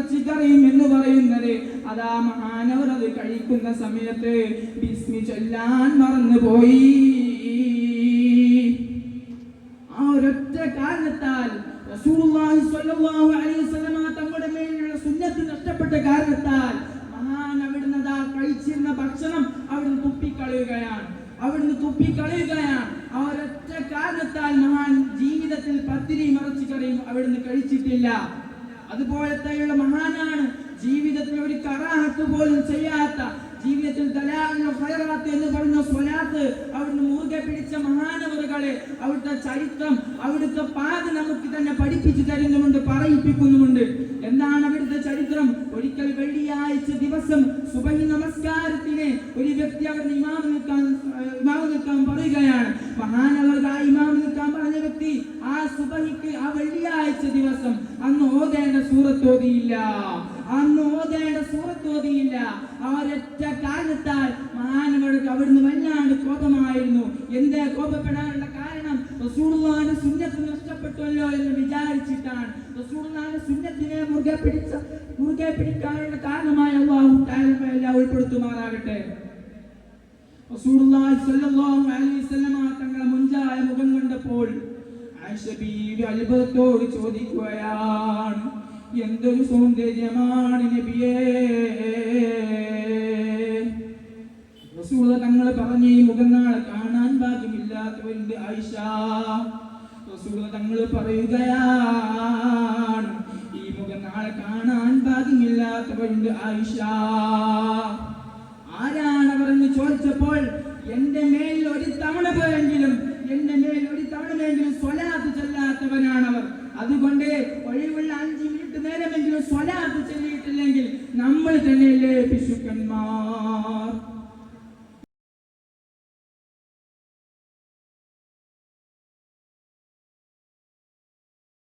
ഇറച്ചിക്കറിയും എന്ന് പറയുന്നത് അതാ മഹാനവർ അത് കഴിക്കുന്ന സമയത്ത് ബിസ്മി ചൊല്ലാൻ മറന്നുപോയി. ആ ഒരൊറ്റ കാരണത്താൽ റസൂലുള്ളാഹി സ്വല്ലല്ലാഹു അലൈഹി വസല്ലമ തങ്ങളുടെ മേലുള്ള സുന്നത്ത് നഷ്ടപ്പെട്ട കാരണത്താൽ മഹാൻ അവിടുന്ന് അതാ കഴിച്ചിരുന്ന ഭക്ഷണം അവിടുന്ന് തുപ്പിക്കളയുകയാണ്. ആ ഒരൊറ്റ കാരണത്താൽ മഹാൻ ജീവിതത്തിൽ പത്തിരി മറച്ചിക്കറിയും അവിടുന്ന് കഴിച്ചിട്ടില്ല. അതുപോലത്തെയുള്ള മഹാനാണ് ജീവിതത്തിൽ ഒരു കറാഹത്ത് പോലും ചെയ്യാത്ത, ജീവിതത്തിൽ ദലാലുൽ ഖൈറാത്ത് എന്ന് പറയുന്ന സ്വലാത്ത് അവിടുന്ന് മുറുകെ പിടിച്ച മഹാനവറുകളെ അവിടുത്തെ ചരിത്രം, അവിടുത്തെ പാത നമുക്ക് തന്നെ പഠിപ്പിച്ചു തരുന്നുമുണ്ട്, പറയിപ്പിക്കുന്നുമുണ്ട്. എന്താണ് അവിടുത്തെ ചരിത്രം? ഒരിക്കൽ വെള്ളിയാഴ്ച ദിവസം സുബഹി നമസ്കാരത്തിന് ഒരു വ്യക്തി അവരുടെ ഇമാം നിൽക്കാൻ പറയുകയാണ്. മഹാനവറുകൾ ആ ഇമാം നിൽക്കാൻ പറഞ്ഞ വ്യക്തി ആ സുബഹിക്ക് ആ വെള്ളിയാഴ്ച ദിവസം അന്ന് ഓതേണ്ട സൂറത്ത് ഓതിയില്ല. ആ ഒരൊറ്റ കാരണത്താൽ മഹാനവർക്ക് അവിടുന്ന് വല്ലാണ്ട് കോപമായിരുന്നു. എന്തേ കോപപ്പെടാനുള്ള കാരണം? റസൂലുള്ളാഹിന്റെ സുന്നത്ത് നഷ്ടപ്പെട്ടുവല്ലോ എന്ന് വിചാരിച്ചിട്ടാണ്. റസൂലുള്ളാഹിന്റെ സുന്നത്തിനെ മുറുകെ പിടിക്കാനുള്ള കാരണമായി അല്ലാഹു തആല ഉൾപ്പെടുത്തുമാറാകട്ടെ. റസൂലുള്ളാഹി സ്വല്ലല്ലാഹു അലൈഹി വസല്ലമ തങ്ങളുടെ മുഞ്ചായ മുഖം കണ്ടപ്പോൾ ആയിഷ ബീവി അത്ഭുതത്തോട് ചോദിക്കുകയാണ്, എന്തൊരു സൗന്ദര്യമാണ് നബിയേ. റസൂൽ തങ്ങൾ പറഞ്ഞ ഈ മുഖം നാളെ കാണാൻ ഭാഗ്യമില്ലാത്തവരുണ്ട് ആയിഷ. റസൂൽ തങ്ങൾ പറയുകയാണ്, ഈ മുഖം നാളെ കാണാൻ ഭാഗ്യമില്ലാത്തവരുണ്ട് ആയിഷ. ആരാണ് അവരെന്ന് ചോദിച്ചപ്പോൾ എന്റെ മേൽ ഒരു തവണമെങ്കിലും സ്വലാത്ത് ചൊല്ലാത്തവരാണവർ. അതുകൊണ്ട് ഒഴിവുള്ള 5 മിനിറ്റ് നേരമെങ്കിലും സ്വലാത്ത് ചൊല്ലിയിട്ടില്ലെങ്കിൽ നമ്മൾ തന്നെയല്ലേ പിശുക്കന്മാർ.